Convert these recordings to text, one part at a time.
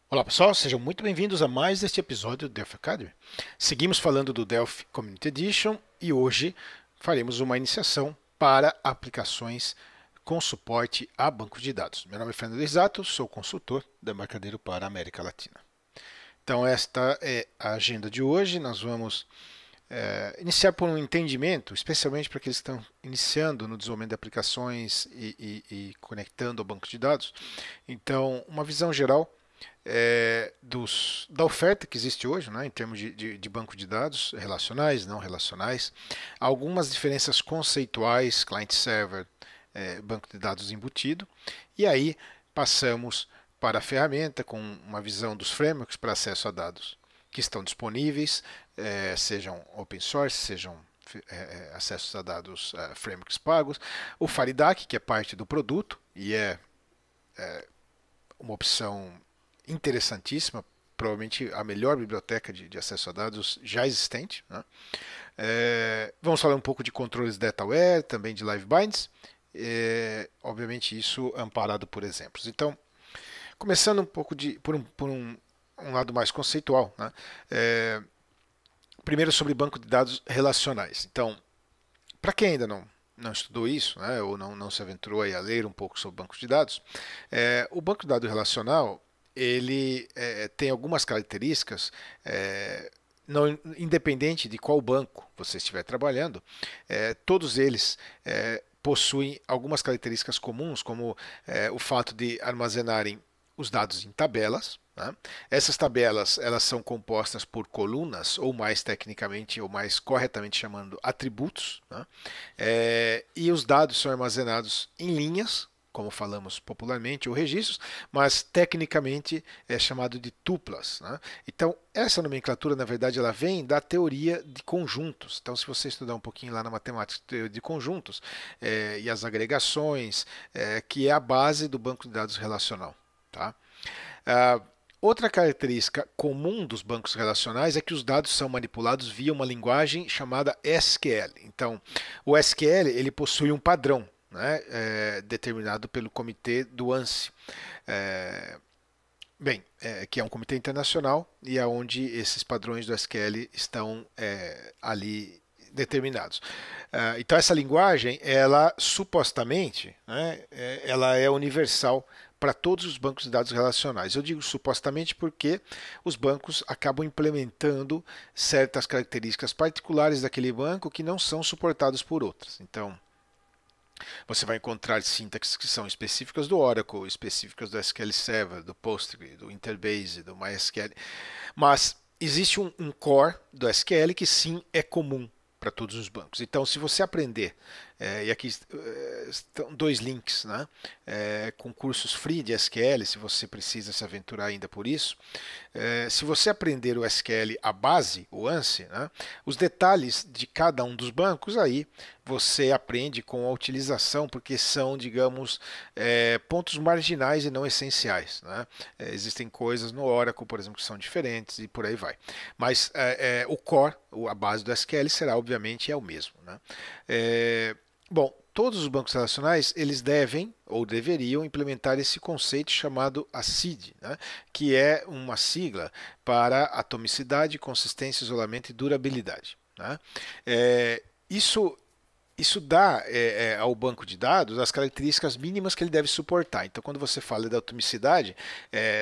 Olá pessoal, sejam muito bem-vindos a mais este episódio do Delphi Academy. Seguimos falando do Delphi Community Edition e hoje faremos uma iniciação para aplicações com suporte a banco de dados. Meu nome é Fernando Exato, sou consultor da Embarcadero para a América Latina. Então esta é a agenda de hoje, nós vamos iniciar por um entendimento, especialmente para aqueles que estão iniciando no desenvolvimento de aplicações e conectando ao banco de dados. Então, uma visão geral da oferta que existe hoje, né, em termos de banco de dados relacionais, não relacionais, algumas diferenças conceituais, client-server, banco de dados embutido, e aí passamos para a ferramenta com uma visão dos frameworks para acesso a dados que estão disponíveis, sejam open source, sejam acessos a dados frameworks pagos, o Faridac, que é parte do produto e é uma opção interessantíssima, provavelmente a melhor biblioteca de acesso a dados já existente. Né? Vamos falar um pouco de controles DataAware, também de Live Binds, obviamente isso amparado por exemplos. Então, começando um pouco por um lado mais conceitual, né? Primeiro sobre banco de dados relacionais. Então, para quem ainda não estudou isso, né, ou não se aventurou a ler um pouco sobre bancos de dados, o banco de dados relacional ele tem algumas características, não, independente de qual banco você estiver trabalhando, todos eles possuem algumas características comuns, como o fato de armazenarem os dados em tabelas. Né? Essas tabelas elas são compostas por colunas, ou mais tecnicamente, ou mais corretamente chamando, atributos. Né? E os dados são armazenados em linhas, como falamos popularmente, ou registros, mas tecnicamente é chamado de tuplas. Né? Então, essa nomenclatura, na verdade, ela vem da teoria de conjuntos. Então, se você estudar um pouquinho lá na matemática, teoria de conjuntos e as agregações, que é a base do banco de dados relacional. Tá? Outra característica comum dos bancos relacionais é que os dados são manipulados via uma linguagem chamada SQL. Então, o SQL ele possui um padrão, né, determinado pelo comitê do ANSI. Que é um comitê internacional e é onde esses padrões do SQL estão ali determinados. Então essa linguagem, ela supostamente, né, ela é universal para todos os bancos de dados relacionais. Eu digo supostamente porque os bancos acabam implementando certas características particulares daquele banco que não são suportados por outras. Então, você vai encontrar sintaxes que são específicas do Oracle, específicas do SQL Server, do Postgre, do Interbase, do MySQL. Mas existe um core do SQL que sim é comum para todos os bancos. Então, se você aprender, e aqui estão dois links, né, com cursos free de SQL, se você precisa se aventurar ainda por isso, se você aprender o SQL, a base, o ANSI, né, os detalhes de cada um dos bancos, aí você aprende com a utilização, porque são, digamos, pontos marginais e não essenciais. Né? Existem coisas no Oracle, por exemplo, que são diferentes e por aí vai. Mas o core, a base do SQL, será, obviamente, o mesmo. Né? Bom, todos os bancos relacionais eles devem ou deveriam implementar esse conceito chamado ACID, né? Que é uma sigla para atomicidade, consistência, isolamento e durabilidade. Né? Isso isso dá ao banco de dados as características mínimas que ele deve suportar. Então, quando você fala da atomicidade,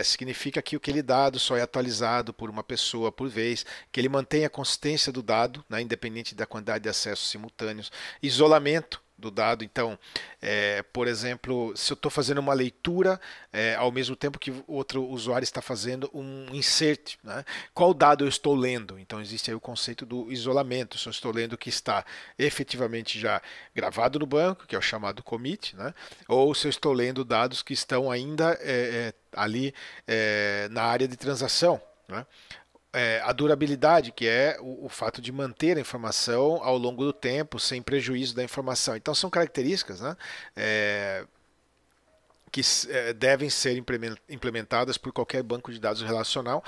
significa que aquele dado só é atualizado por uma pessoa por vez, que ele mantém a consistência do dado, né, independente da quantidade de acessos simultâneos. Isolamento do dado. Então, por exemplo, se eu estou fazendo uma leitura ao mesmo tempo que outro usuário está fazendo um insert, né? Qual dado eu estou lendo? Então, existe aí o conceito do isolamento. Se eu estou lendo o que está efetivamente já gravado no banco, que é o chamado commit, né? Ou se eu estou lendo dados que estão ainda ali na área de transação. Né? A durabilidade, que é o fato de manter a informação ao longo do tempo, sem prejuízo da informação. Então, são características, né, que devem ser implementadas por qualquer banco de dados relacional.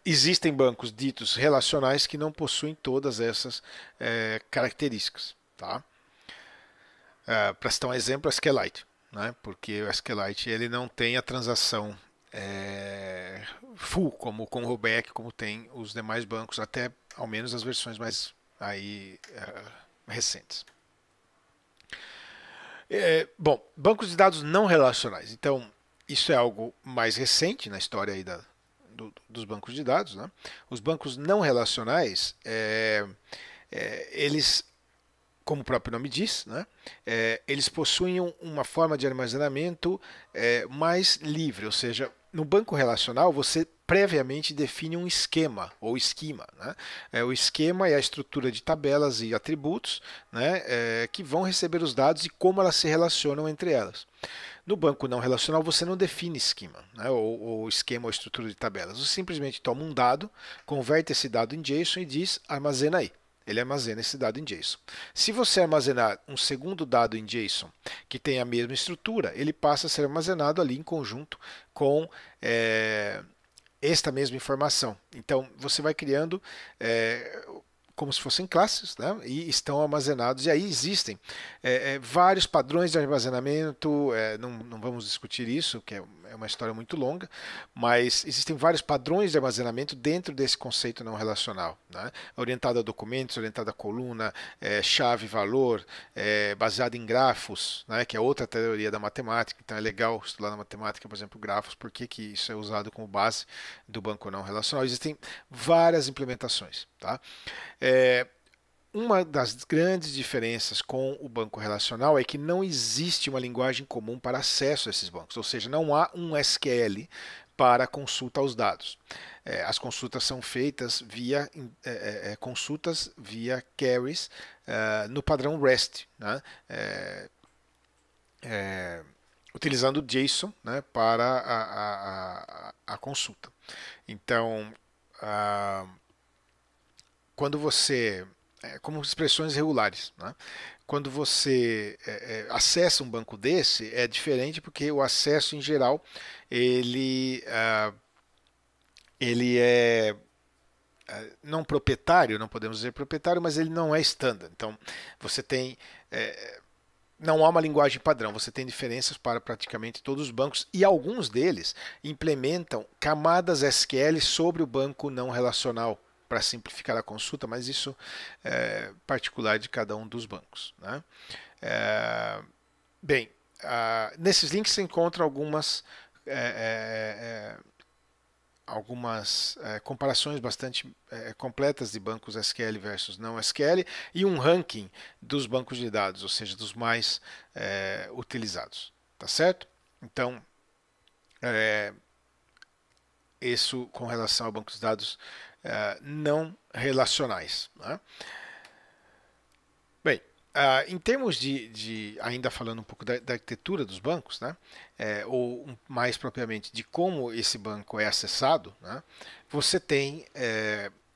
Existem bancos ditos relacionais que não possuem todas essas características. Tá? Para citar um exemplo, a SQLite, né, porque o SQLite ele não tem a transação full, como com o rollback, como tem os demais bancos, até ao menos as versões mais aí, recentes. Bom, bancos de dados não relacionais. Então, isso é algo mais recente na história aí dos bancos de dados. Né? Os bancos não relacionais, eles, como o próprio nome diz, né? Eles possuem uma forma de armazenamento mais livre, ou seja, no banco relacional você previamente define um esquema ou esquema. Né? O esquema é a estrutura de tabelas e atributos, né, que vão receber os dados e como elas se relacionam entre elas. No banco não relacional você não define esquema, né, ou esquema ou estrutura de tabelas. Você simplesmente toma um dado, converte esse dado em JSON e diz armazena aí. Ele armazena esse dado em JSON. Se você armazenar um segundo dado em JSON que tem a mesma estrutura, ele passa a ser armazenado ali em conjunto com esta mesma informação. Então, você vai criando como se fossem classes, né? E estão armazenados. E aí existem vários padrões de armazenamento, não vamos discutir isso, que é uma história muito longa, mas existem vários padrões de armazenamento dentro desse conceito não relacional. Né? Orientado a documentos, orientado a coluna, chave, valor, baseado em grafos, né? Que é outra teoria da matemática. Então é legal estudar na matemática, por exemplo, grafos, porque que isso é usado como base do banco não relacional. Existem várias implementações. Tá? Uma das grandes diferenças com o banco relacional é que não existe uma linguagem comum para acesso a esses bancos, ou seja, não há um SQL para consulta aos dados. As consultas são feitas via consultas via queries no padrão REST, né? Utilizando JSON, né, para a consulta. Então, quando você, como expressões regulares, né? Quando você acessa um banco desse, é diferente porque o acesso em geral ele é não proprietário, não podemos dizer proprietário, mas ele não é standard. Então você tem não há uma linguagem padrão, você tem diferenças para praticamente todos os bancos e alguns deles implementam camadas SQL sobre o banco não relacional para simplificar a consulta, mas isso é particular de cada um dos bancos. Né? Bem, nesses links você encontra algumas comparações bastante completas de bancos SQL versus não SQL e um ranking dos bancos de dados, ou seja, dos mais utilizados. Tá certo? Então, isso com relação a bancos de dados não relacionais. Né? Bem, em termos ainda falando um pouco da arquitetura dos bancos, né? Ou mais propriamente de como esse banco é acessado, né? Você tem,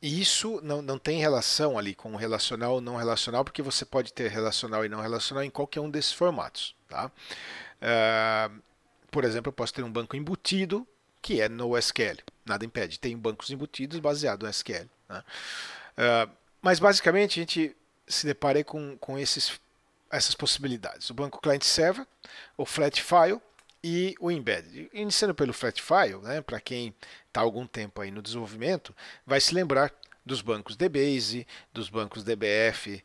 e isso não tem relação ali com relacional ou não relacional, porque você pode ter relacional e não relacional em qualquer um desses formatos. Tá? Por exemplo, eu posso ter um banco embutido que é no SQL, nada impede. Tem bancos embutidos baseados no SQL. Né? Mas basicamente a gente se deparei com essas possibilidades. O banco client-server, o flat file e o embedded. Iniciando pelo flat file, né, para quem está há algum tempo aí no desenvolvimento, vai se lembrar dos bancos DBase, dos bancos DBF,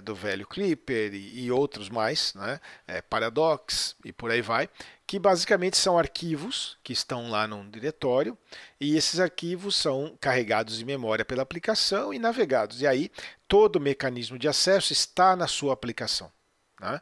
do velho Clipper e outros mais, né, Paradox e por aí vai, que basicamente são arquivos que estão lá num diretório e esses arquivos são carregados em memória pela aplicação e navegados. E aí todo o mecanismo de acesso está na sua aplicação. Né?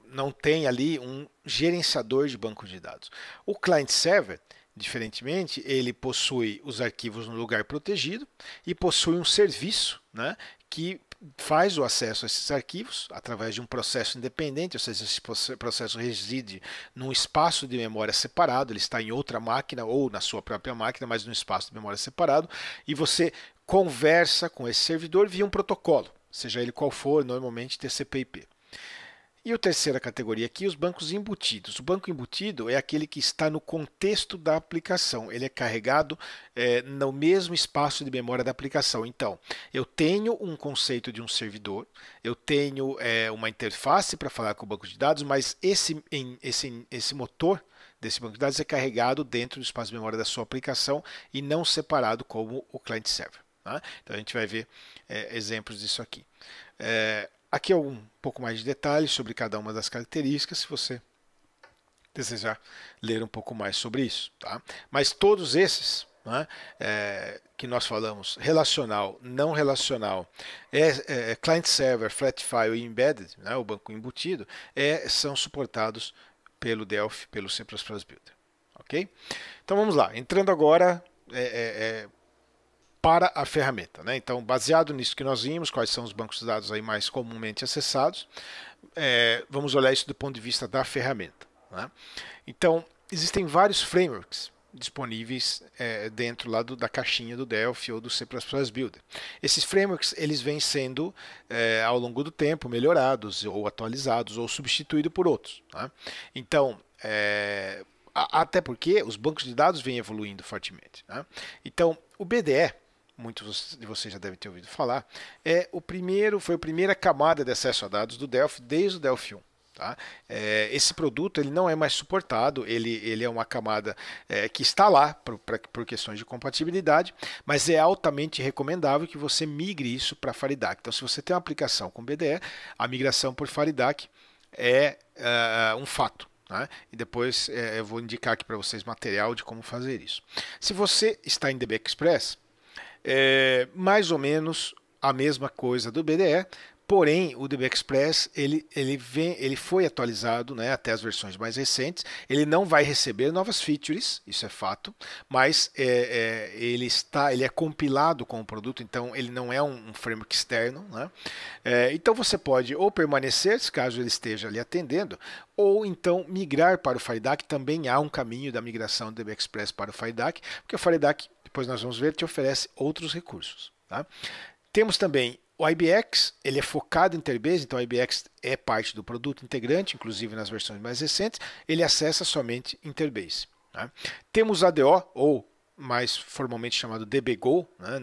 Não tem ali um gerenciador de banco de dados. O client-server, diferentemente, ele possui os arquivos no lugar protegido e possui um serviço, né, que faz o acesso a esses arquivos através de um processo independente, ou seja, esse processo reside num espaço de memória separado, ele está em outra máquina ou na sua própria máquina, mas num espaço de memória separado, e você conversa com esse servidor via um protocolo, seja ele qual for, normalmente TCP/IP. E a terceira categoria aqui, os bancos embutidos. O banco embutido é aquele que está no contexto da aplicação. Ele é carregado no mesmo espaço de memória da aplicação. Então, eu tenho um conceito de um servidor, eu tenho uma interface para falar com o banco de dados, mas esse motor desse banco de dados é carregado dentro do espaço de memória da sua aplicação e não separado como o client server. Tá? Então a gente vai ver exemplos disso aqui. Aqui é um pouco mais de detalhes sobre cada uma das características, se você desejar ler um pouco mais sobre isso. Tá? Mas todos esses, né, que nós falamos, relacional, não relacional, client server, flat file e embedded, né, o banco embutido, são suportados pelo Delphi, pelo C++ Builder. Ok? Então vamos lá, entrando agora para a ferramenta. Né? Então, baseado nisso que nós vimos, quais são os bancos de dados aí mais comumente acessados, vamos olhar isso do ponto de vista da ferramenta. Né? Então, existem vários frameworks disponíveis dentro lá da caixinha do Delphi ou do C++ Builder. Esses frameworks eles vêm sendo ao longo do tempo melhorados ou atualizados ou substituídos por outros. Tá? Então, até porque os bancos de dados vêm evoluindo fortemente. Tá? Então, o BDE, muitos de vocês já devem ter ouvido falar, foi a primeira camada de acesso a dados do Delphi desde o Delphi 1. Tá? Esse produto ele não é mais suportado, ele é uma camada que está lá por questões de compatibilidade, mas é altamente recomendável que você migre isso para Faridac. Então, se você tem uma aplicação com BDE, a migração por Faridac é um fato. Tá? E depois eu vou indicar aqui para vocês material de como fazer isso. Se você está em DB Express, mais ou menos a mesma coisa do BDE, porém o DB Express ele foi atualizado, né, até as versões mais recentes. Ele não vai receber novas features, isso é fato, mas ele é compilado com o produto, então ele não é um framework externo. Né? Então você pode ou permanecer, caso ele esteja ali atendendo, ou então migrar para o Faridac. Também há um caminho da migração do DB Express para o Faridac, porque o Faridac, depois nós vamos ver, te oferece outros recursos. Tá? Temos também o IBX, ele é focado em Interbase, então o IBX é parte do produto integrante, inclusive nas versões mais recentes, ele acessa somente Interbase. Tá? Temos ADO, ou mais formalmente chamado DBGO, né,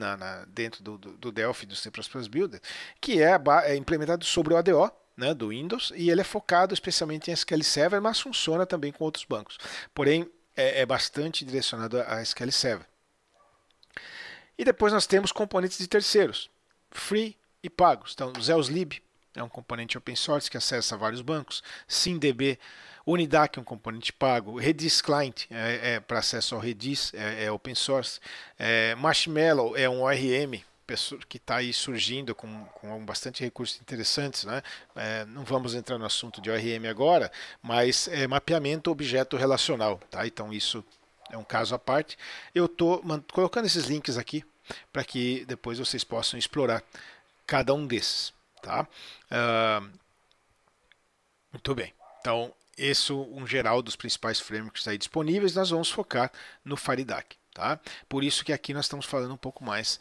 dentro do Delphi, do C++ Builder, que é implementado sobre o ADO, né, do Windows, e ele é focado especialmente em SQL Server, mas funciona também com outros bancos. Porém, é bastante direcionado a SQL Server. E depois nós temos componentes de terceiros, free e pagos. Então, o Zeus.lib é um componente open source que acessa vários bancos. SimDB, Unidac é um componente pago. Redis Client para acesso ao Redis, é open source. Marshmallow é um ORM que está aí surgindo com bastante recursos interessantes. Né? Não vamos entrar no assunto de ORM agora, mas é mapeamento objeto relacional. Tá? Então, isso é um caso à parte. Eu estou colocando esses links aqui para que depois vocês possam explorar cada um desses. Tá? Muito bem. Então, esse é um geral dos principais frameworks aí disponíveis. Nós vamos focar no Faridac. Tá? Por isso que aqui nós estamos falando um pouco mais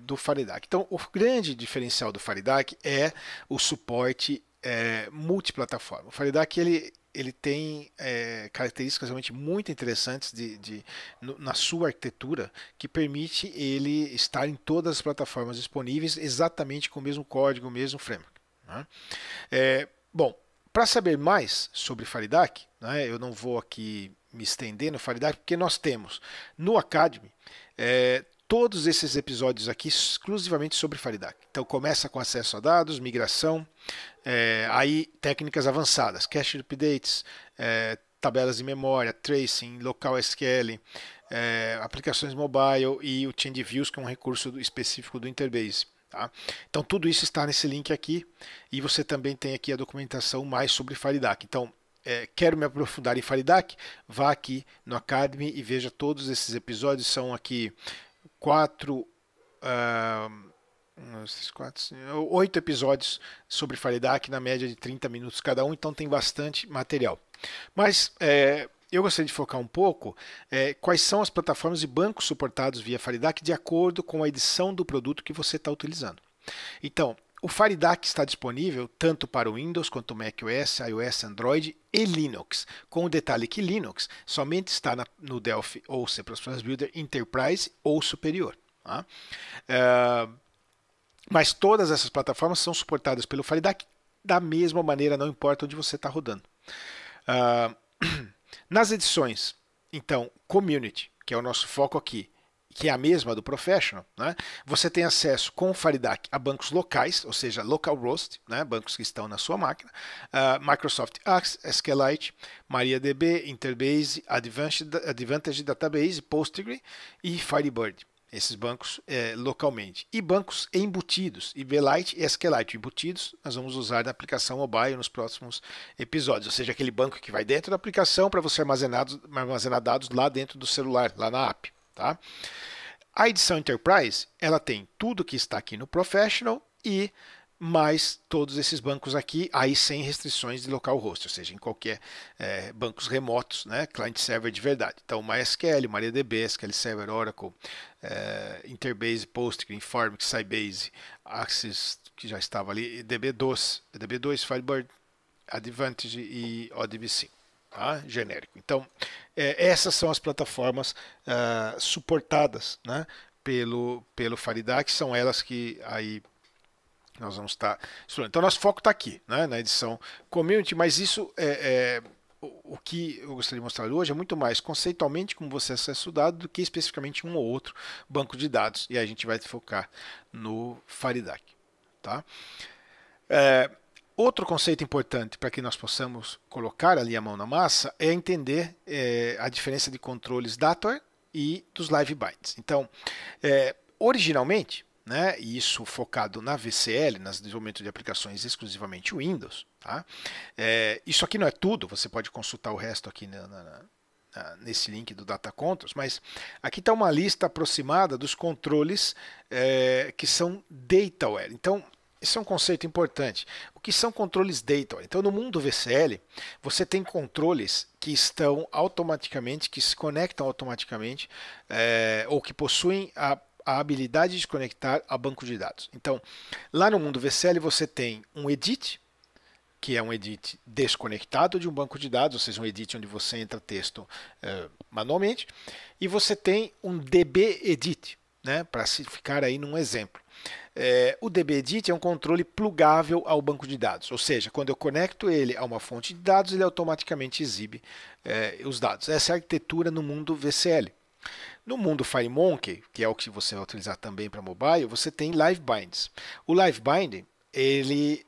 do Faridac. Então, o grande diferencial do Faridac é o suporte multiplataforma. O Faridac ele tem características realmente muito interessantes na sua arquitetura, que permite ele estar em todas as plataformas disponíveis exatamente com o mesmo código, o mesmo framework. Né? Bom, para saber mais sobre Faridac, né, eu não vou aqui me estender no Faridac, porque nós temos no Academy todos esses episódios aqui exclusivamente sobre Faridac. Então começa com acesso a dados, migração, aí técnicas avançadas, cache updates, tabelas de memória, tracing, local SQL, aplicações mobile e o change views, que é um recurso específico do Interbase. Tá? Então tudo isso está nesse link aqui, e você também tem aqui a documentação mais sobre Faridac. Então, quero me aprofundar em Faridac? Vá aqui no Academy e veja todos esses episódios. São aqui 8 episódios sobre Faridac, na média de 30 minutos cada um, então tem bastante material. Mas eu gostaria de focar um pouco quais são as plataformas e bancos suportados via Faridac de acordo com a edição do produto que você está utilizando. Então, o Faridac está disponível tanto para o Windows quanto o macOS, iOS, Android e Linux, com o detalhe que Linux somente está no Delphi ou C++ Builder Enterprise ou superior. Tá? Mas todas essas plataformas são suportadas pelo Faridac da mesma maneira, não importa onde você está rodando. Nas edições, então, Community, que é o nosso foco aqui, que é a mesma do Professional, né? Você tem acesso com o Faridac a bancos locais, ou seja, localhost, né? Bancos que estão na sua máquina, Microsoft Access, SQLite, MariaDB, Interbase, Advantage Database, Postgre e Firebird. Esses bancos localmente. E bancos embutidos, IBLite e SQLite. Embutidos nós vamos usar na aplicação mobile nos próximos episódios. Ou seja, aquele banco que vai dentro da aplicação para você armazenar dados lá dentro do celular, lá na app. Tá? A edição Enterprise, ela tem tudo que está aqui no Professional e mais todos esses bancos aqui, aí sem restrições de localhost, ou seja, em qualquer bancos remotos, né, client-server de verdade. Então, MySQL, MariaDB, SQL Server, Oracle, Interbase, Postgre, Informix, Sybase, Access, que já estava ali, DB2, Firebird, Advantage e ODBC. Tá? Genérico. Então, essas são as plataformas suportadas, né, pelo Faridac, são elas que aí nós vamos estar explorando. Então, nosso foco está aqui, né, na edição Community, mas isso o que eu gostaria de mostrar hoje é muito mais conceitualmente como você acessa o dado do que especificamente um ou outro banco de dados. E aí a gente vai focar no Faridac. Tá? Outro conceito importante para que nós possamos colocar ali a mão na massa é entender a diferença de controles dator e dos live bytes. Então, originalmente, né, e isso focado na VCL, nas desenvolvimento de aplicações exclusivamente Windows, tá? Isso aqui não é tudo, você pode consultar o resto aqui nesse link do Data Controls, mas aqui está uma lista aproximada dos controles que são dataware. Então, esse é um conceito importante. O que são controles dataware? Então, no mundo VCL, você tem controles que estão automaticamente, que se conectam automaticamente, ou que possuem a habilidade de se conectar a banco de dados. Então, lá no mundo VCL, você tem um edit, que é um edit desconectado de um banco de dados, ou seja, um edit onde você entra texto manualmente, e você tem um DB edit, né, para se ficar aí num exemplo. O DBEdit é um controle plugável ao banco de dados, ou seja, quando eu conecto ele a uma fonte de dados, ele automaticamente exibe os dados. Essa é a arquitetura no mundo VCL. No mundo FireMonkey, que é o que você vai utilizar também para mobile, você tem Live Binds. O Live Binding, ele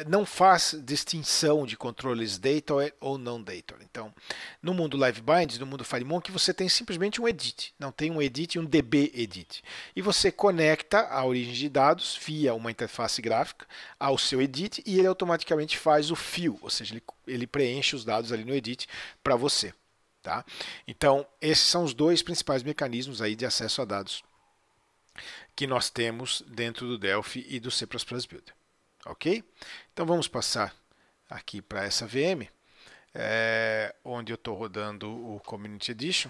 não faz distinção de controles dataware ou não dataware. Então, no mundo Live Binds, no mundo FireMonkey, você tem simplesmente um edit. Não tem um edit e um DB edit. E você conecta a origem de dados via uma interface gráfica ao seu edit e ele automaticamente faz o fill, ou seja, ele preenche os dados ali no edit para você. Tá? Então, esses são os dois principais mecanismos aí de acesso a dados que nós temos dentro do Delphi e do C++ Builder. Ok? Então vamos passar aqui para essa VM, onde eu estou rodando o Community Edition.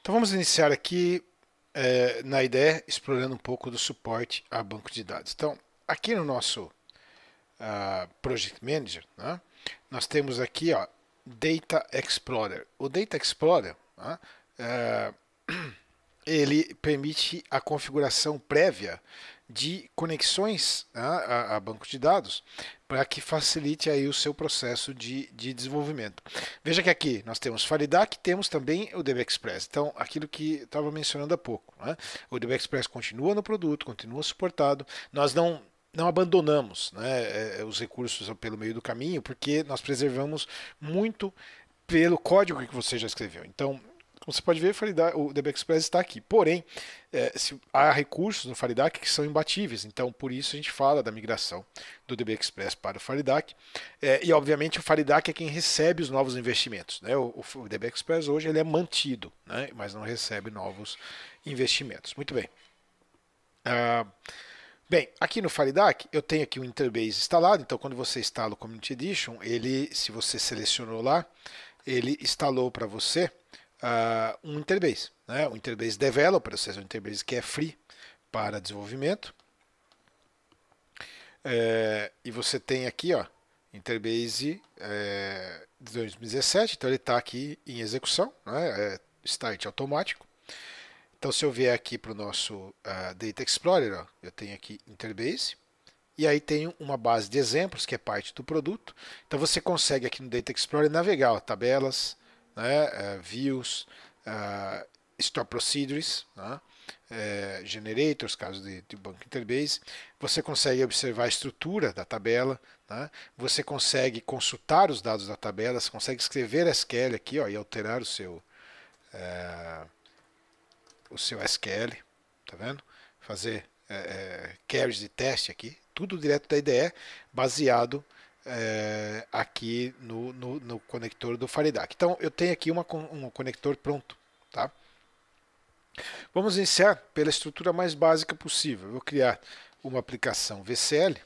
Então vamos iniciar aqui na ideia, explorando um pouco do suporte a banco de dados. Então, aqui no nosso Project Manager, né, nós temos aqui Data Explorer. O Data Explorer, né, ele permite a configuração prévia de conexões a banco de dados para que facilite aí o seu processo de desenvolvimento. Veja que aqui nós temos Faridac, temos também o DB Express. Então, aquilo que estava mencionando há pouco, né? O DB Express continua no produto, continua suportado. Nós não abandonamos, né, os recursos pelo meio do caminho, porque nós preservamos muito pelo código que você já escreveu. Então, como você pode ver, o DB Express está aqui. Porém, há recursos no Faridac que são imbatíveis. Então, por isso a gente fala da migração do DB Express para o Faridac. E, obviamente, o Faridac é quem recebe os novos investimentos. Né? O DB Express hoje ele é mantido, né? Mas não recebe novos investimentos. Muito bem. Bem, aqui no Faridac eu tenho aqui o Interbase instalado, então quando você instala o Community Edition, se você selecionou lá, ele instalou para você um Interbase, né? Um Interbase Developer, ou seja, um Interbase que é free para desenvolvimento. E você tem aqui, Interbase de 2017, então ele está aqui em execução, né? Start automático. Então, se eu vier aqui para o nosso Data Explorer, ó, eu tenho aqui Interbase, e aí tenho uma base de exemplos, que é parte do produto. Então, você consegue aqui no Data Explorer navegar, ó, tabelas, né, views, Store Procedures, né, generators, caso de banco Interbase. Você consegue observar a estrutura da tabela, né, você consegue consultar os dados da tabela, você consegue escrever SQL aqui, ó, e alterar o seu SQL, tá vendo? Fazer queries de teste aqui, tudo direto da IDE, baseado aqui no conector do FireDAC. Então, eu tenho aqui um conector pronto, tá? Vamos iniciar pela estrutura mais básica possível. Eu vou criar uma aplicação VCL.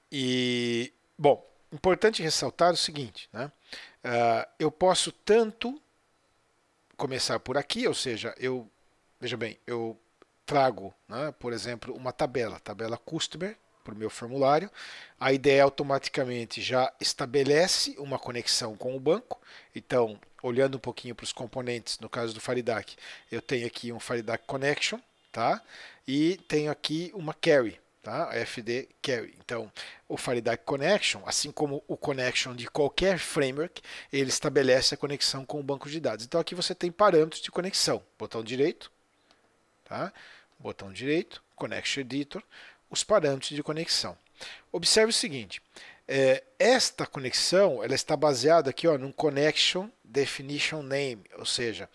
E, bom, importante ressaltar o seguinte, né? Eu posso tanto começar por aqui, ou seja, veja bem, eu trago, né, por exemplo, uma tabela Customer, para o meu formulário. A IDE automaticamente já estabelece uma conexão com o banco. Então, olhando um pouquinho para os componentes, no caso do FireDAC, eu tenho aqui um FireDAC Connection, tá? E tenho aqui uma Carry, tá? FD Carry. Então, o FireDAC Connection, assim como o Connection de qualquer framework, ele estabelece a conexão com o banco de dados. Então, aqui você tem parâmetros de conexão. Botão direito, tá? Botão direito, Connection Editor, os parâmetros de conexão. Observe o seguinte, esta conexão ela está baseada aqui, ó, num Connection Definition Name, ou seja,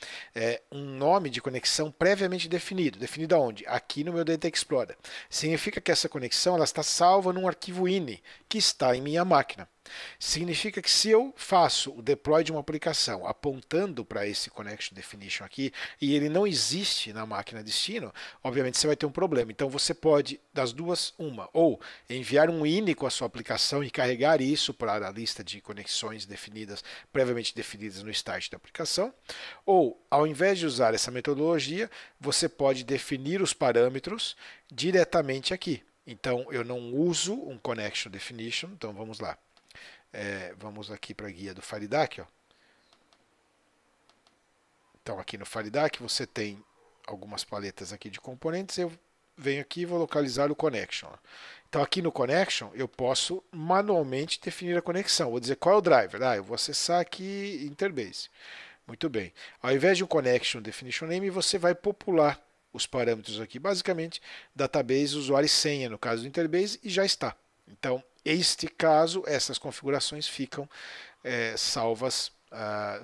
um nome de conexão previamente definido. Definido aonde? Aqui no meu Data Explorer. Significa que essa conexão ela está salva num arquivo INI, que está em minha máquina. Significa que se eu faço o deploy de uma aplicação apontando para esse Connection Definition aqui e ele não existe na máquina destino, obviamente você vai ter um problema. Então você pode, das duas, ou enviar um INI com a sua aplicação e carregar isso para a lista de conexões definidas, previamente definidas no start da aplicação, ou ao invés de usar essa metodologia, você pode definir os parâmetros diretamente aqui. Então eu não uso um Connection Definition, então vamos lá. Vamos aqui para a guia do FireDAC. Ó. Então, aqui no FireDAC você tem algumas paletas aqui de componentes. Eu venho aqui e vou localizar o Connection. Ó. Então, aqui no Connection, eu posso manualmente definir a conexão. Vou dizer qual é o driver. Eu vou acessar aqui Interbase. Muito bem. Ao invés de um Connection Definition Name, você vai popular os parâmetros aqui, basicamente, database, usuário e senha, no caso do Interbase, e já está. Então, este caso, essas configurações ficam salvas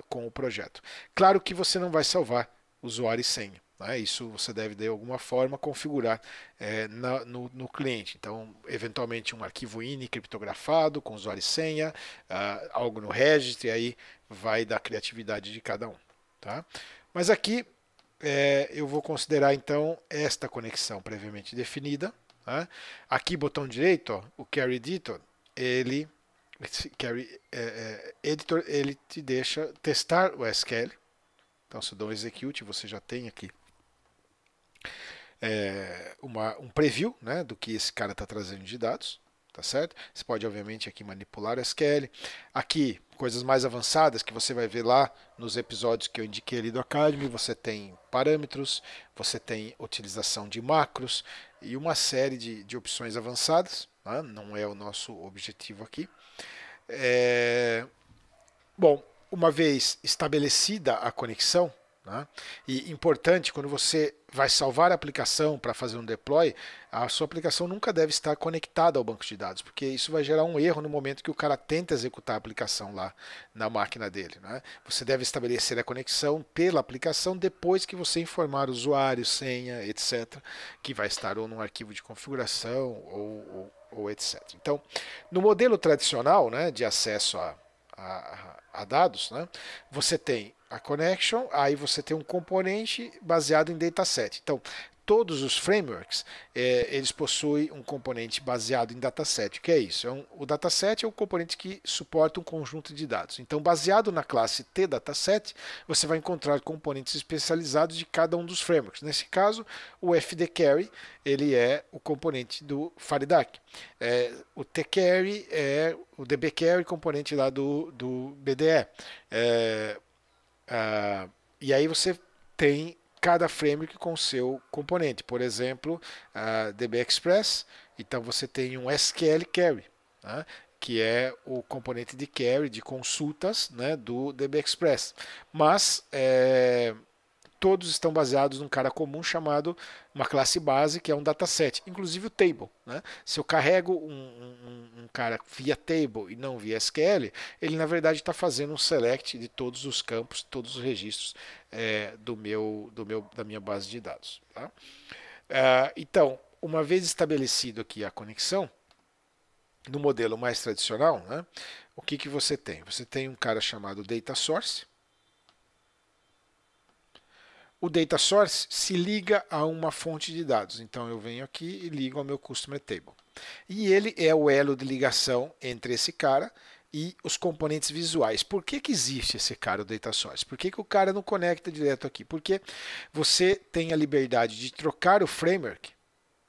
com o projeto. Claro que você não vai salvar usuário e senha. Né? Isso você deve, de alguma forma, configurar no cliente. Então, eventualmente, um arquivo INI criptografado com usuário e senha, algo no registry, aí vai da criatividade de cada um. Tá? Mas aqui eu vou considerar, então, esta conexão previamente definida. Aqui, botão direito, ó, o Carry Editor, ele te deixa testar o SQL. Então, se eu dou um execute, você já tem aqui um preview, né, do que esse cara está trazendo de dados. Tá certo? Você pode, obviamente, aqui manipular o SQL. Aqui, coisas mais avançadas que você vai ver lá nos episódios que eu indiquei ali do Academy. Você tem parâmetros, você tem utilização de macros e uma série de opções avançadas. Né? Não é o nosso objetivo aqui. Bom, uma vez estabelecida a conexão, né? E importante, quando você vai salvar a aplicação para fazer um deploy, a sua aplicação nunca deve estar conectada ao banco de dados, porque isso vai gerar um erro no momento que o cara tenta executar a aplicação lá na máquina dele. Né? Você deve estabelecer a conexão pela aplicação depois que você informar o usuário, senha, etc., que vai estar ou num arquivo de configuração ou etc. Então, no modelo tradicional, né, de acesso a dados, né, você tem a connection, aí você tem um componente baseado em dataset. Então, todos os frameworks, eles possuem um componente baseado em dataset. O que é isso? O dataset é um componente que suporta um conjunto de dados. Então, baseado na classe tDataset, você vai encontrar componentes especializados de cada um dos frameworks. Nesse caso, o FD-Carry, ele é o componente do FireDAC. O o DB-Carry, componente lá do BDE. E aí você tem cada framework com seu componente. Por exemplo, DB Express, então você tem um SQL Query, né, que é o componente de query, de consultas, né, do DB Express. Mas todos estão baseados num cara comum chamado uma classe base, que é um dataset, inclusive o table. Né? Se eu carrego um cara via table e não via SQL, ele na verdade está fazendo um select de todos os campos, todos os registros da minha base de dados. Tá? Então, uma vez estabelecido aqui a conexão, no modelo mais tradicional, né, o que você tem? Você tem um cara chamado data source. O data source se liga a uma fonte de dados. Então eu venho aqui e ligo ao meu customer table. E ele é o elo de ligação entre esse cara e os componentes visuais. Por que existe esse cara, o data source? Por que o cara não conecta direto aqui? Porque você tem a liberdade de trocar o framework.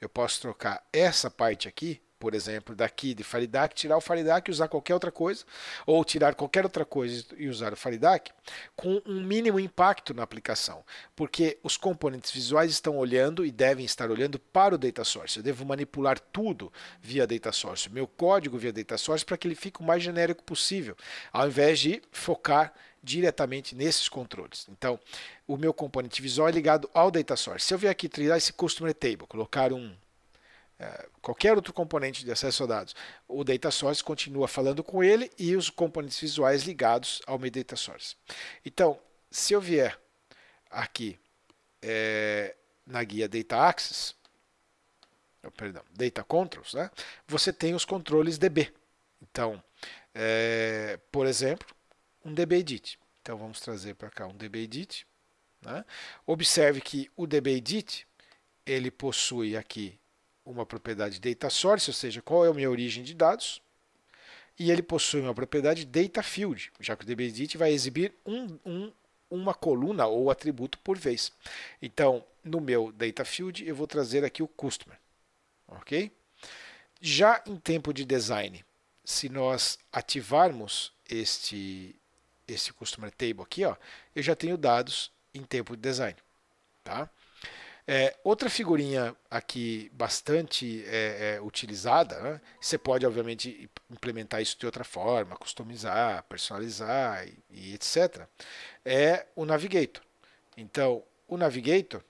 Eu posso trocar essa parte aqui, por exemplo, daqui de FireDAC, tirar o FireDAC e usar qualquer outra coisa, ou tirar qualquer outra coisa e usar o FireDAC, com um mínimo impacto na aplicação, porque os componentes visuais estão olhando e devem estar olhando para o data source. Eu devo manipular tudo via data source, meu código via data source, para que ele fique o mais genérico possível, ao invés de focar diretamente nesses controles. Então, o meu componente visual é ligado ao data source. Se eu vier aqui tirar esse customer table, colocar qualquer outro componente de acesso a dados, o data source continua falando com ele e os componentes visuais ligados ao meu data source. Então, se eu vier aqui na guia Data Access, perdão, Data Controls, né, você tem os controles DB. Então, por exemplo, um DBEdit. Então vamos trazer para cá um DBEdit. Né? Observe que o DBEdit ele possui aqui uma propriedade data source, ou seja, qual é a minha origem de dados, e ele possui uma propriedade data field, já que o DBEdit vai exibir uma coluna ou atributo por vez. Então, no meu data field, eu vou trazer aqui o customer. Ok? Já em tempo de design, se nós ativarmos este customer table aqui, ó, eu já tenho dados em tempo de design. Tá? Outra figurinha aqui bastante utilizada, né? Você pode obviamente implementar isso de outra forma, customizar, personalizar e etc. É o Navigator. Então, o Navigator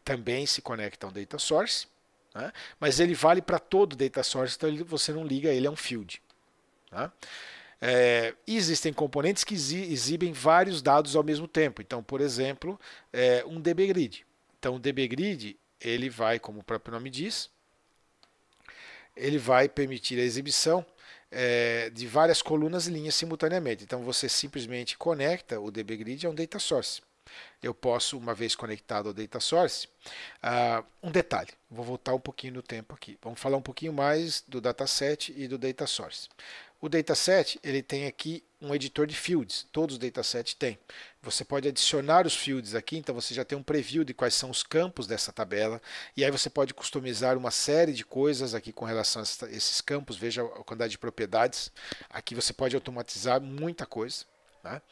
também se conecta a um data source, né? Mas ele vale para todo data source, então você não liga ele a um field. Tá? Existem componentes que exibem vários dados ao mesmo tempo. Então, por exemplo, um DBGrid. Então, o DBGrid, ele vai, como o próprio nome diz, ele vai permitir a exibição de várias colunas e linhas simultaneamente. Então, você simplesmente conecta o DBGrid a um data source. Eu posso, uma vez conectado ao data source, um detalhe, vou voltar um pouquinho no tempo aqui. Vamos falar um pouquinho mais do dataset e do data source. O dataset ele tem aqui um editor de fields, todos os datasets têm. Você pode adicionar os fields aqui, então você já tem um preview de quais são os campos dessa tabela, e aí você pode customizar uma série de coisas aqui com relação a esses campos, veja a quantidade de propriedades. Aqui você pode automatizar muita coisa. Né?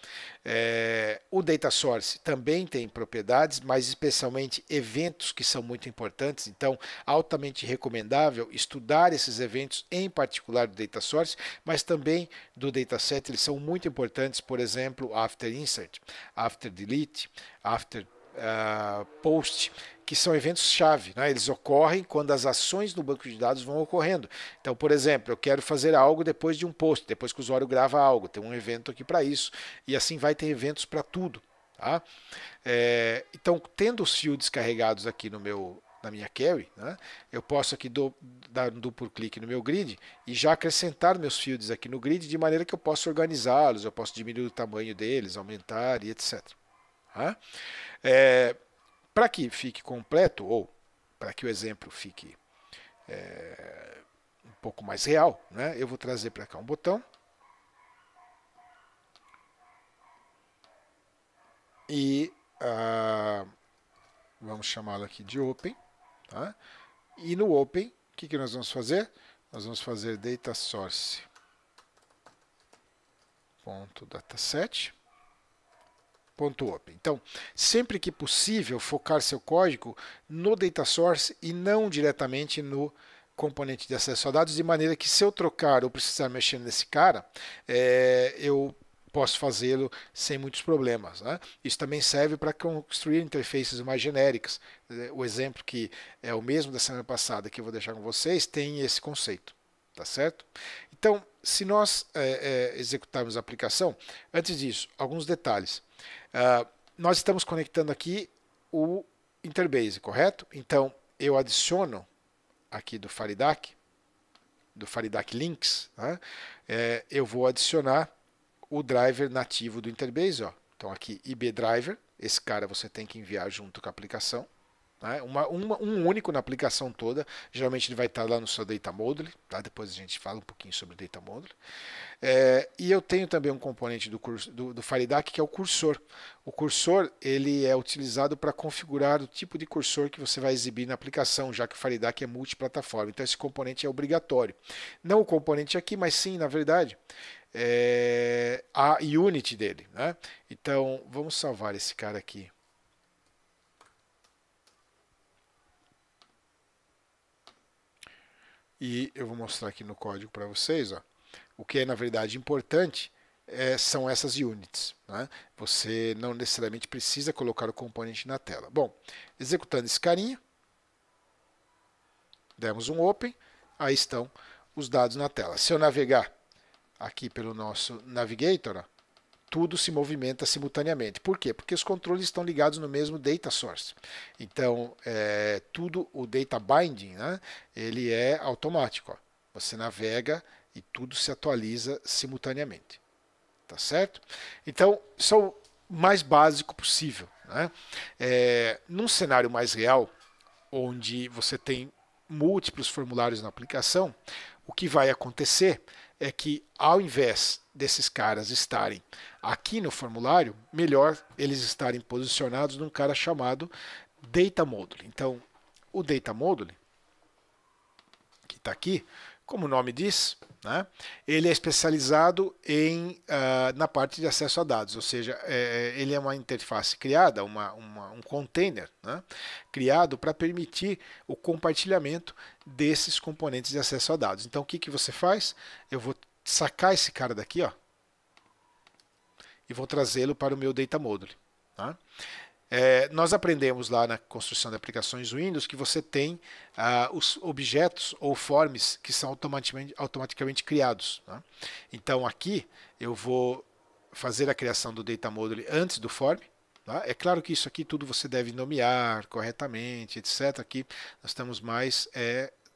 O data source também tem propriedades, mas especialmente eventos que são muito importantes, então altamente recomendável estudar esses eventos, em particular do data source, mas também do dataset. Eles são muito importantes, por exemplo, after insert, after delete, after post, que são eventos-chave. Né? Eles ocorrem quando as ações no banco de dados vão ocorrendo. Então, por exemplo, eu quero fazer algo depois de um post, depois que o usuário grava algo, tem um evento aqui para isso. E assim vai ter eventos para tudo. Tá? Então, tendo os fields carregados aqui na minha query, né? Eu posso aqui dar um duplo clique no meu grid e já acrescentar meus fields aqui no grid de maneira que eu possa organizá-los, eu posso diminuir o tamanho deles, aumentar e etc. Tá? Para que fique completo, ou para que o exemplo fique um pouco mais real, né, eu vou trazer para cá um botão e vamos chamá-lo aqui de Open. Tá? E no Open, o que nós vamos fazer? Nós vamos fazer data source.dataset. .open. Então, sempre que possível, focar seu código no data source e não diretamente no componente de acesso a dados, de maneira que se eu trocar ou precisar mexer nesse cara, eu posso fazê-lo sem muitos problemas, né? Isso também serve para construir interfaces mais genéricas. O exemplo que é o mesmo da semana passada que eu vou deixar com vocês tem esse conceito, tá certo? Então, se nós executarmos a aplicação, antes disso, alguns detalhes. Nós estamos conectando aqui o Interbase, correto? Então, eu adiciono aqui do Faridac Links, né? Eu vou adicionar o driver nativo do Interbase. Ó. Então, aqui, IB Driver, esse cara você tem que enviar junto com a aplicação. Né? Um único na aplicação toda. Geralmente ele vai estar lá no seu Data Module. Tá? Depois a gente fala um pouquinho sobre o Data Module. E eu tenho também um componente do Faridac que é o cursor. O cursor ele é utilizado para configurar o tipo de cursor que você vai exibir na aplicação, já que o Faridac é multiplataforma. Então esse componente é obrigatório. Não o componente aqui, mas sim, na verdade, a unit dele. Né? Então vamos salvar esse cara aqui. E eu vou mostrar aqui no código para vocês. Ó. O que é, na verdade, importante são essas units. Né? Você não necessariamente precisa colocar o componente na tela. Bom, executando esse carinha, demos um open, aí estão os dados na tela. Se eu navegar aqui pelo nosso navigator, ó, tudo se movimenta simultaneamente. Por quê? Porque os controles estão ligados no mesmo data source. Então, tudo, o data binding, né, ele é automático. Ó. Você navega e tudo se atualiza simultaneamente. Tá certo? Então, isso é o mais básico possível. Né? Num cenário mais real, onde você tem múltiplos formulários na aplicação, o que vai acontecer é que, ao invés desses caras estarem aqui no formulário, melhor eles estarem posicionados num cara chamado Data Module. Então, o Data Module, que está aqui, como o nome diz, né, ele é especializado na parte de acesso a dados, ou seja, ele é uma interface criada, um container, né, criado para permitir o compartilhamento desses componentes de acesso a dados. Então, o que você faz? Eu vou sacar esse cara daqui, ó, e vou trazê-lo para o meu Data Module. Tá? Nós aprendemos lá na construção de aplicações Windows que você tem os objetos ou forms que são automaticamente criados. Tá? Então aqui eu vou fazer a criação do Data Module antes do form. Tá? É claro que isso aqui tudo você deve nomear corretamente, etc. Aqui nós estamos mais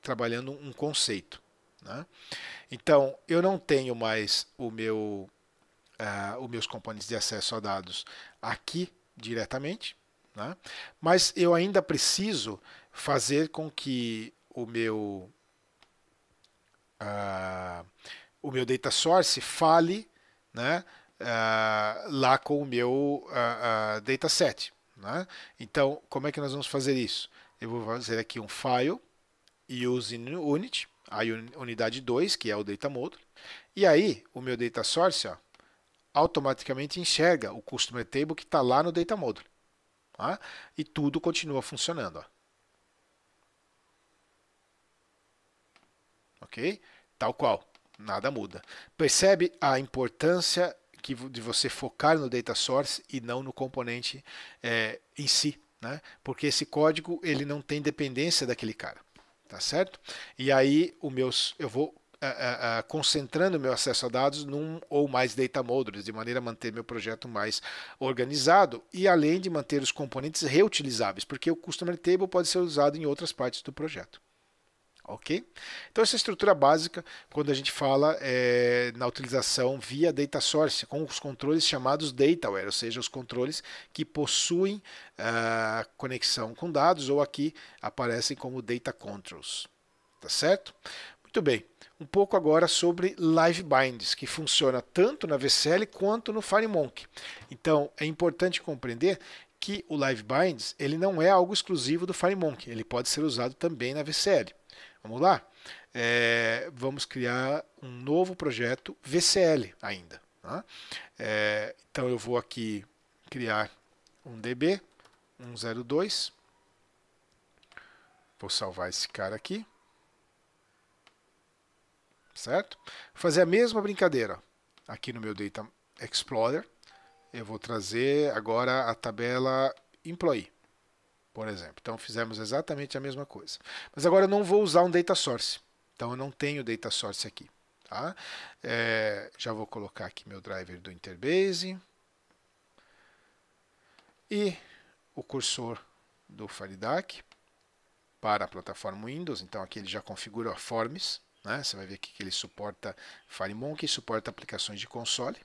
trabalhando um conceito. Né? Então eu não tenho mais os meus componentes de acesso a dados aqui diretamente, né? Mas eu ainda preciso fazer com que o meu data source fale, né, lá com o meu dataset. Né? Então, como é que nós vamos fazer isso? Eu vou fazer aqui um file use unit, a unidade 2, que é o data module, e aí o meu data source, ó, automaticamente enxerga o Customer Table que está lá no Data Module. Tá? E tudo continua funcionando. Ó. Ok? Tal qual. Nada muda. Percebe a importância de você focar no Data Source e não no componente em si. Né? Porque esse código ele não tem dependência daquele cara. Tá certo? E aí eu vou concentrando meu acesso a dados num ou mais data modules, de maneira a manter meu projeto mais organizado e além de manter os componentes reutilizáveis, porque o Customer Table pode ser usado em outras partes do projeto. Ok? Então essa é a estrutura básica quando a gente fala na utilização via Data Source, com os controles chamados Dataware, ou seja, os controles que possuem conexão com dados ou aqui aparecem como Data Controls. Tá certo? Muito bem. Um pouco agora sobre Live Binds, que funciona tanto na VCL quanto no FireMonkey. Então, é importante compreender que o Live Binds ele não é algo exclusivo do FireMonkey, ele pode ser usado também na VCL. Vamos lá? Vamos criar um novo projeto VCL ainda. Tá? Então, eu vou aqui criar um DB 102. Vou salvar esse cara aqui. Certo? Vou fazer a mesma brincadeira. Aqui no meu Data Explorer, eu vou trazer agora a tabela Employee, por exemplo. Então fizemos exatamente a mesma coisa. Mas agora eu não vou usar um Data Source. Então eu não tenho Data Source aqui. Tá? Já vou colocar aqui meu driver do Interbase. E o cursor do FireDAC para a plataforma Windows. Então aqui ele já configura a Forms. Né? Você vai ver aqui que ele suporta FireMonkey, suporta aplicações de console.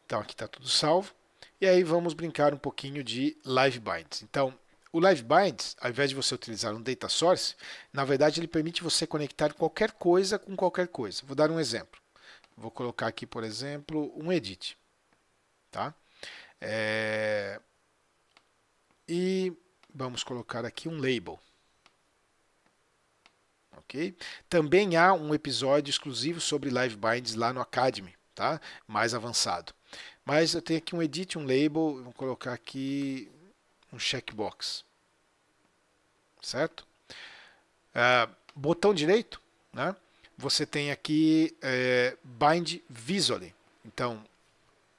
Então aqui está tudo salvo. E aí vamos brincar um pouquinho de Live Binds. Então, o Live Binds, ao invés de você utilizar um Data Source, na verdade ele permite você conectar qualquer coisa com qualquer coisa. Vou dar um exemplo. Vou colocar aqui, por exemplo, um edit. Tá? E vamos colocar aqui um label. Okay? Também há um episódio exclusivo sobre Live Binds lá no Academy, tá? Mais avançado. Mas eu tenho aqui um edit, um label, vou colocar aqui um checkbox. Certo? Botão direito, né? Você tem aqui Bind Visually. Então,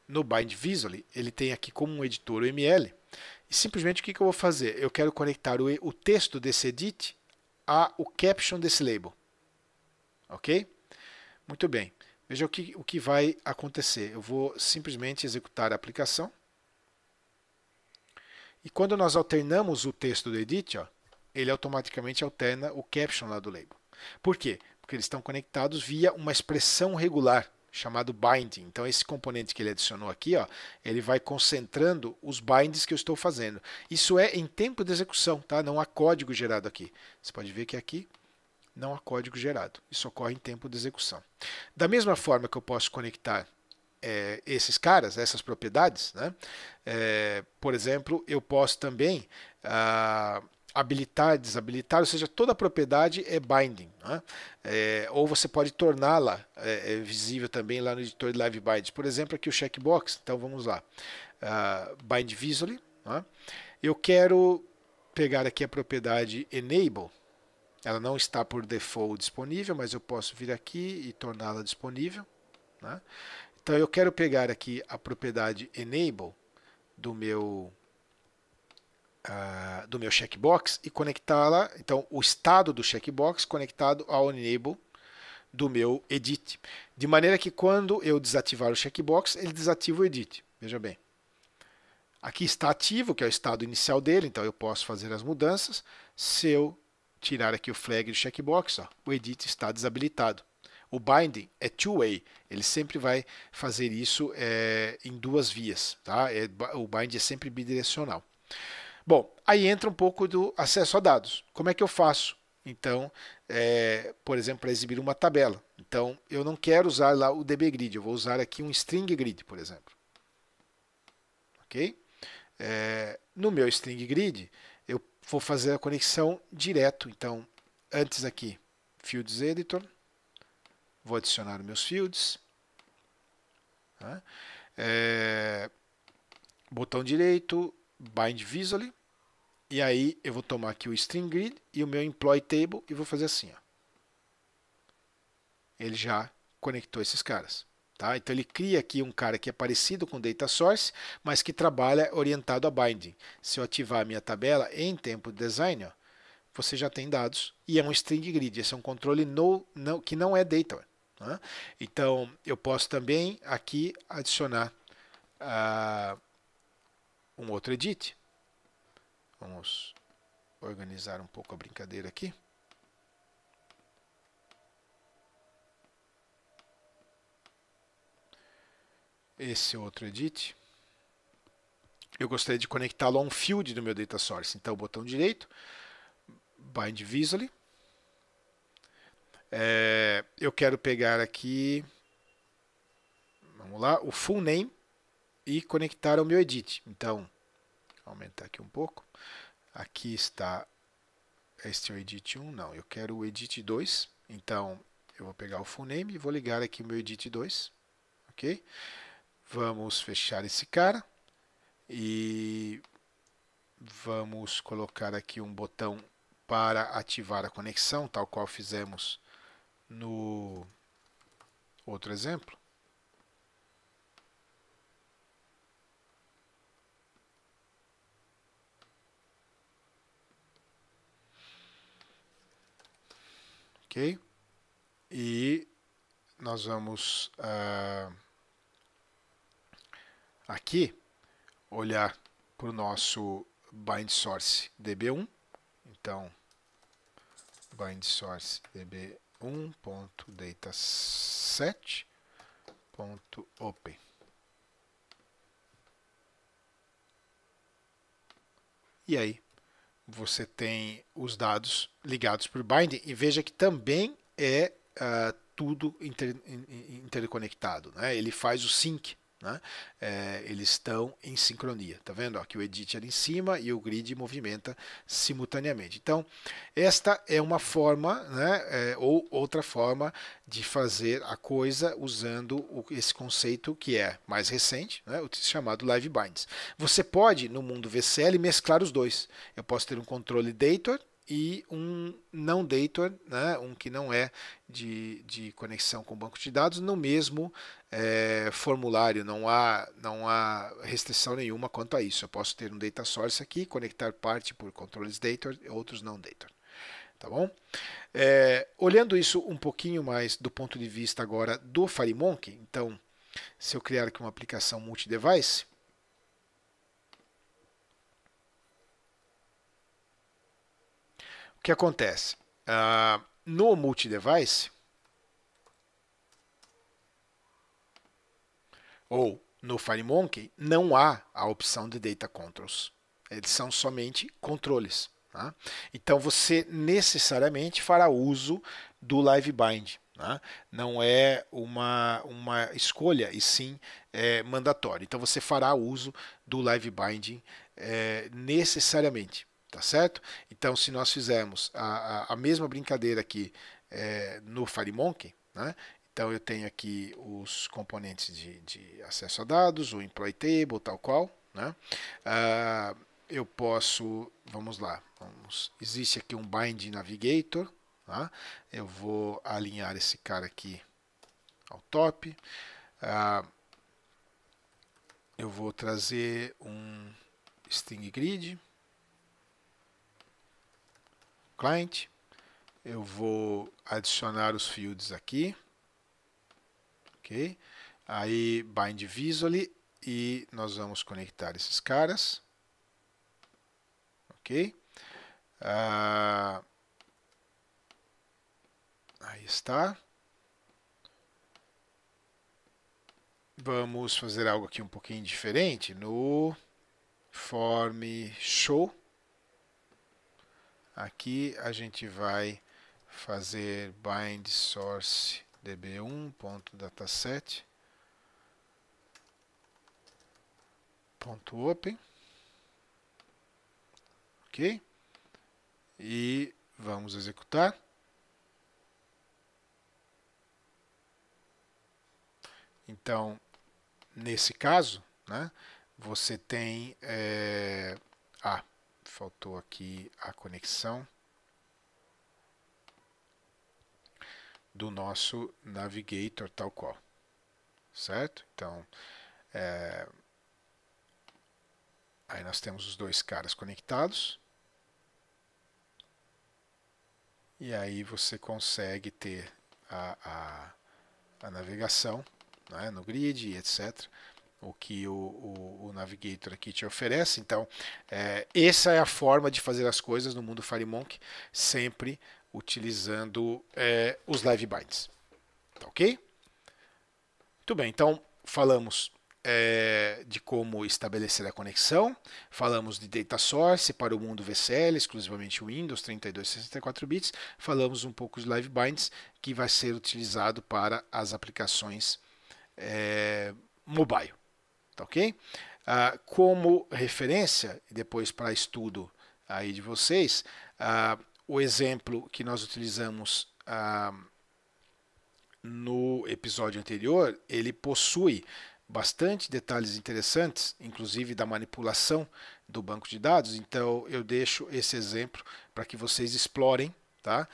no Bind Visually, ele tem aqui como um editor o ML. E simplesmente o que eu vou fazer? Eu quero conectar o texto desse edit o caption desse label. Ok? Muito bem. Veja o que vai acontecer. Eu vou simplesmente executar a aplicação. E quando nós alternamos o texto do edit, ó, ele automaticamente alterna o caption lá do label. Por quê? Porque eles estão conectados via uma expressão regular, chamado binding. Então esse componente que ele adicionou aqui, ó, ele vai concentrando os binds que eu estou fazendo. Isso é em tempo de execução, tá? Não há código gerado aqui. Você pode ver que aqui não há código gerado. Isso ocorre em tempo de execução. Da mesma forma que eu posso conectar esses caras, essas propriedades, né? Por exemplo, eu posso também habilitar, desabilitar, ou seja, toda a propriedade é binding. Né? Ou você pode torná-la visível também lá no editor de Live Binds. Por exemplo, aqui o checkbox. Então vamos lá. Bind Visually. Né? Eu quero pegar aqui a propriedade Enable. Ela não está por default disponível, mas eu posso vir aqui e torná-la disponível. Né? Então eu quero pegar aqui a propriedade Enable do meu checkbox e conectá-la, então o estado do checkbox conectado ao Enable do meu edit. De maneira que quando eu desativar o checkbox, ele desativa o edit. Veja bem. Aqui está ativo, que é o estado inicial dele, então eu posso fazer as mudanças. Se eu tirar aqui o flag do checkbox, ó, o edit está desabilitado. O binding é two-way, ele sempre vai fazer isso em duas vias. Tá? O bind é sempre bidirecional. Bom, aí entra um pouco do acesso a dados. Como é que eu faço? Então, por exemplo, para exibir uma tabela. Então, eu não quero usar lá o dbGrid, eu vou usar aqui um string grid, por exemplo. Ok? No meu string grid, eu vou fazer a conexão direto. Então, antes aqui, Fields Editor. Vou adicionar meus fields. Tá? Botão direito, Bind Visually. E aí eu vou tomar aqui o string grid e o meu employee table e vou fazer assim. Ó. Ele já conectou esses caras. Tá? Então ele cria aqui um cara que é parecido com Data Source, mas que trabalha orientado a binding. Se eu ativar a minha tabela em tempo de design, ó, você já tem dados e é um string grid. Esse é um controle que não é data. Tá? Então eu posso também aqui adicionar um outro edit. Vamos organizar um pouco a brincadeira aqui. Esse outro edit, eu gostaria de conectá-lo a um field do meu data source. Então, botão direito, Bind Visually. Eu quero pegar aqui, vamos lá, o full name e conectar ao meu edit. Então, vou aumentar aqui um pouco. Aqui está, este é o edit 1, não, eu quero o edit 2. Então, eu vou pegar o full name e vou ligar aqui o meu edit 2. Ok? Vamos fechar esse cara. e vamos colocar aqui um botão para ativar a conexão, tal qual fizemos no outro exemplo. Ok? E nós vamos aqui olhar para o nosso bind source db1. Então, bind source db1.dataset.open. E aí você tem os dados ligados por binding, e veja que também é tudo interconectado, né? Ele faz o sync, né? Eles estão em sincronia. Tá vendo? Aqui o edit ali em cima e o grid movimenta simultaneamente. Então, esta é uma forma, né? Ou outra forma de fazer a coisa usando esse conceito que é mais recente, né? O chamado live binds. Você pode, no mundo VCL, mesclar os dois. Eu posso ter um controle dator e um não dator, né, um que não é de conexão com o banco de dados, no mesmo formulário. Não há restrição nenhuma quanto a isso. Eu posso ter um data source aqui, conectar parte por controles dator e outros não dator. Tá bom? Olhando isso um pouquinho mais do ponto de vista agora do FireMonkey, então, se eu criar aqui uma aplicação multi-device, o que acontece? No multi-device, ou no FireMonkey, não há a opção de Data Controls. Eles são somente controles. Tá? Então você necessariamente fará uso do Live Bind. Tá? Não é uma escolha, e sim mandatório. Então você fará uso do Live Binding necessariamente. Tá certo? Então, se nós fizermos a mesma brincadeira aqui no FireMonkey, né? Então eu tenho aqui os componentes de acesso a dados, o employee table, tal qual, né? Eu posso, vamos lá, existe aqui um bind navigator, tá? Eu vou alinhar esse cara aqui ao top. Eu vou trazer um string grid client. Eu vou adicionar os fields aqui. Ok? Aí bind visually e nós vamos conectar esses caras. Ok? Aí está. Vamos fazer algo aqui um pouquinho diferente no form show. Aqui a gente vai fazer bind source db1.dataset.open. Ok? E vamos executar. Então, nesse caso, né, você tem... faltou aqui a conexão do nosso navigator tal qual. Certo? Então, aí nós temos os dois caras conectados. E aí você consegue ter a navegação, né, no grid, etc. O que o Navigator aqui te oferece. Então, essa é a forma de fazer as coisas no mundo FireMonkey, sempre utilizando os live binds. Tá ok? Muito bem, então falamos de como estabelecer a conexão, falamos de data source para o mundo VCL, exclusivamente Windows 32 e 64 bits, falamos um pouco de live binds, que vai ser utilizado para as aplicações mobile. Tá ok? Como referência, e depois para estudo aí de vocês, o exemplo que nós utilizamos no episódio anterior, ele possui bastante detalhes interessantes, inclusive da manipulação do banco de dados. Então eu deixo esse exemplo para que vocês explorem. Tá?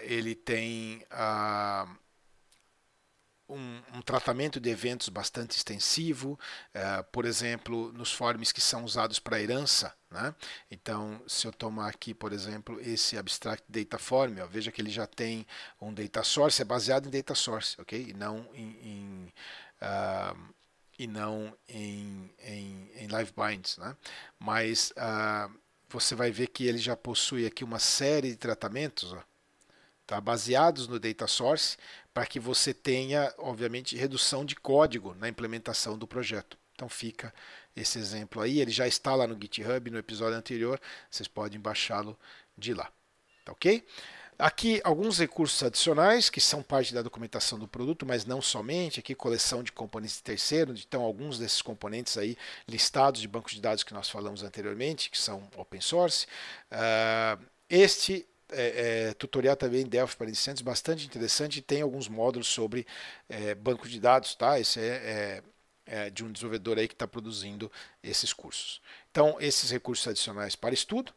Ele tem um tratamento de eventos bastante extensivo, por exemplo, nos forms que são usados para herança. Né? Então, se eu tomar aqui, por exemplo, esse Abstract Data Form, ó, veja que ele já tem um data source, é baseado em data source, ok? E não em live binds. Né? Mas você vai ver que ele já possui aqui uma série de tratamentos, ó, tá, baseados no data source, para que você tenha, obviamente, redução de código na implementação do projeto. Então fica esse exemplo aí, ele já está lá no GitHub, no episódio anterior, vocês podem baixá-lo de lá. Tá, ok? Aqui alguns recursos adicionais que são parte da documentação do produto, mas não somente. Aqui coleção de componentes de terceiro, então alguns desses componentes aí listados de bancos de dados que nós falamos anteriormente, que são open source. Este tutorial também Delphi para iniciantes, bastante interessante, e tem alguns módulos sobre banco de dados, tá? Esse é de um desenvolvedor aí que está produzindo esses cursos. Então, esses recursos adicionais para estudo.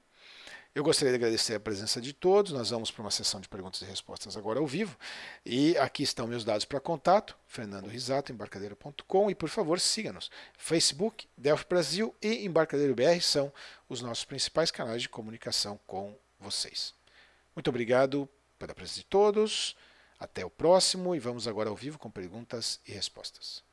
Eu gostaria de agradecer a presença de todos. Nós vamos para uma sessão de perguntas e respostas agora ao vivo. E aqui estão meus dados para contato, Fernando Risato, embarcadeiro.com. E por favor, siga-nos. Facebook, Delphi Brasil e Embarcadeiro BR são os nossos principais canais de comunicação com vocês. Muito obrigado pela presença de todos. Até o próximo e vamos agora ao vivo com perguntas e respostas.